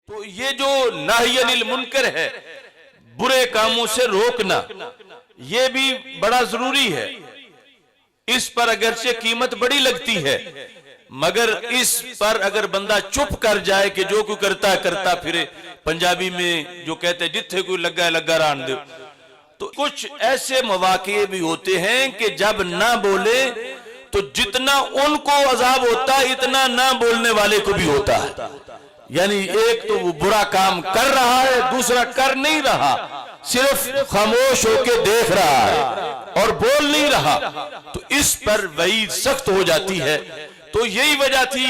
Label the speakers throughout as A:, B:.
A: تو یہ جو نہی عن المنکر ہے، برے کاموں سے روکنا، یہ بھی بڑا ضروری ہے۔ اس پر اگرچہ قیمت بڑی لگتی ہے، مگر اس پر اگر بندہ چپ کر جائے کہ جو کوئی کرتا کرتا پھرے، پنجابی میں جو کہتے ہیں جتھے کوئی لگا ہے لگا ران دے، تو کچھ ایسے مواقع بھی ہوتے ہیں کہ جب نہ بولے تو جتنا ان کو عذاب ہوتا ہے اتنا نہ بولنے والے کو بھی ہوتا ہے۔ یعنی ایک تو وہ برا کام کر رہا ہے، دوسرا کر نہیں رہا، صرف خاموش ہو کے دیکھ رہا ہے اور بول نہیں رہا، تو اس پر وعید سخت ہو جاتی ہے۔ تو یہی وجہ تھی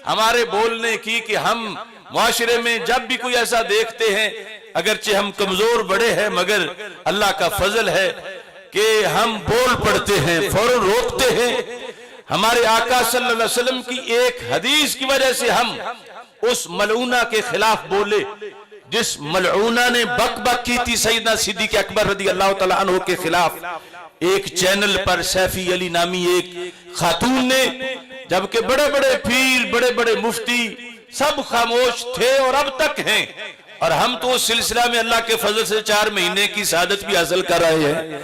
A: ہمارے بولنے کی کہ ہم معاشرے میں جب بھی کوئی ایسا دیکھتے ہیں، اگرچہ ہم کمزور بڑے ہیں مگر اللہ کا فضل ہے کہ ہم بول پڑتے ہیں، فوراً روکتے ہیں۔ ہمارے آقا صلی اللہ علیہ وسلم کی ایک حدیث کی وجہ سے ہم اس ملعونہ کے خلاف بولے، جس ملعونہ نے بک بک کی تھی سیدنا صدیق اکبر رضی اللہ تعالیٰ عنہ کے خلاف۔ ایک چینل پر سیفی علی نامی ایک خاتون نے، جبکہ بڑے بڑے پیر، بڑے بڑے مفتی سب خاموش تھے اور اب تک ہیں، اور ہم تو اس سلسلہ میں اللہ کے فضل سے 4 مہینے کی سعادت بھی حاصل کر رہے ہیں،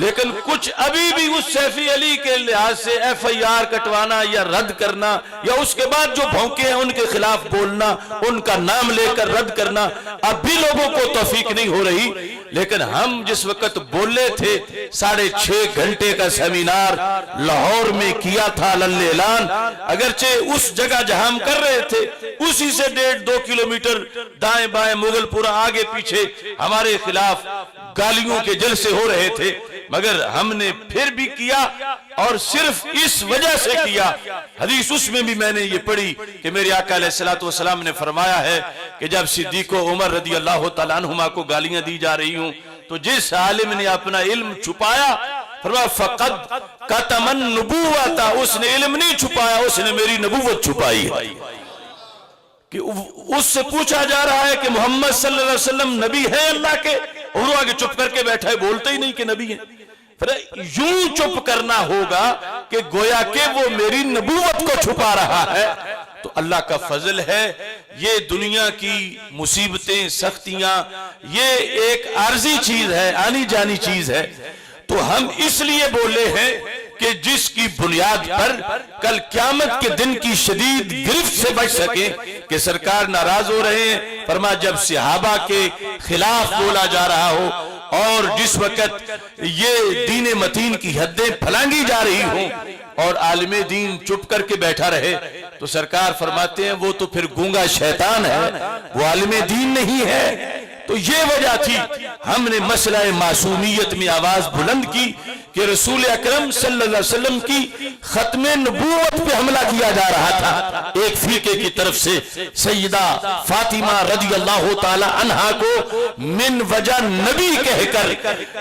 A: لیکن کچھ ابھی بھی اس سیفی علی کے لحاظ سے FIR کٹوانا یا رد کرنا، یا اس کے بعد جو بھونکے ہیں ان کے خلاف بولنا، ان کا نام لے کر رد کرنا، اب بھی لوگوں کو توفیق نہیں ہو رہی۔ لیکن ہم جس وقت بولے تھے، 6.5 گھنٹے کا سیمینار لاہور میں کیا تھا اعلان، اگرچہ اس جگہ جہاں ہم کر رہے تھے اسی سے 1.5-2 کلومیٹر دائیں بائیں مغل پورا آگے پیچھے ہمارے خلاف گالیوں کے جلسے ہو رہے تھے، مگر ہم نے پھر بھی کیا، اور صرف اس وجہ سے کیا۔ حدیث اس میں بھی میں نے یہ پڑھی کہ میرے آقا علیہ السلام نے فرمایا ہے کہ جب صدیق و عمر رضی اللہ تعالیٰ عنہما کو گالیاں دی جا رہی ہوں تو جس عالم نے اپنا علم چھپایا، فرمایا فقد کتم النبوۃ، اس نے علم نہیں چھپایا، اس نے میری نبوت چھپائی ہے۔ کہ اس سے پوچھا جا رہا ہے کہ محمد صلی اللہ علیہ وسلم نبی ہے اللہ کے، اور وہ آگے چپ کر کے بیٹھا ہے، بولتے ہی نہیں کہ نبی ہے۔ پھر یوں چپ کرنا ہوگا کہ گویا کہ وہ میری نبوت کو چھپا رہا ہے۔ تو اللہ کا فضل ہے، یہ دنیا کی مصیبتیں، سختیاں، یہ ایک عارضی چیز ہے، آنی جانی چیز ہے۔ تو ہم اس لیے بولے ہیں کہ جس کی بنیاد پر کل قیامت کے دن کی شدید گرفت سے بچ سکیں، کہ سرکار ناراض ہو رہے ہیں، فرمایا جب صحابہ کے خلاف بولا جا رہا ہو اور جس وقت یہ دین متین کی حدیں پھلانگی جا رہی ہوں اور عالم دین چپ کر کے بیٹھا رہے، تو سرکار فرماتے ہیں وہ تو پھر گونگا شیطان ہے، وہ عالم دین نہیں ہے۔ تو یہ وجہ تھی ہم نے مسئلہ معصومیت میں آواز بلند کی کہ رسول اکرم صلی اللہ علیہ وسلم کی ختم نبوت پہ حملہ کیا جا رہا تھا۔ ایک فرقے کی طرف سے سیدہ فاطمہ رضی اللہ تعالی عنہا کو من وجہ نبی کہہ کر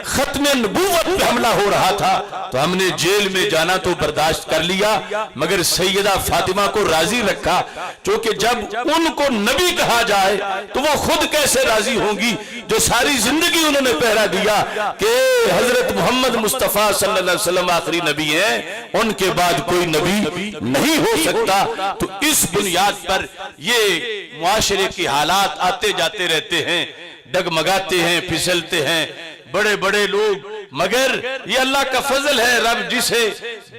A: ختم نبوت پہ حملہ ہو رہا تھا، تو ہم نے جیل میں جانا تو برداشت کر لیا، مگر سیدہ فاطمہ کو راضی رکھا، چونکہ جب ان کو نبی کہا جائے تو وہ خود کیسے راضی ہوں گی جو ساری زندگی انہوں نے پہرا دیا کہ حضرت محمد مصطفیٰ صلی اللہ علیہ وسلم آخری نبی ہیں، ان کے بعد کوئی نبی نہیں ہو سکتا۔ تو اس بنیاد پر یہ معاشرے کی حالات آتے جاتے رہتے ہیں، ڈگمگاتے ہیں، پھسلتے ہیں بڑے بڑے لوگ، مگر یہ اللہ کا فضل ہے، رب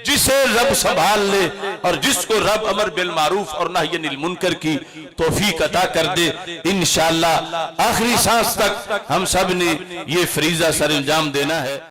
A: جسے رب سنبھال لے اور جس کو رب امر بالمعروف اور نہی عن المنکر کی توفیق عطا کر دے، انشاءاللہ آخری سانس تک ہم سب نے یہ فریضہ سر انجام دینا ہے۔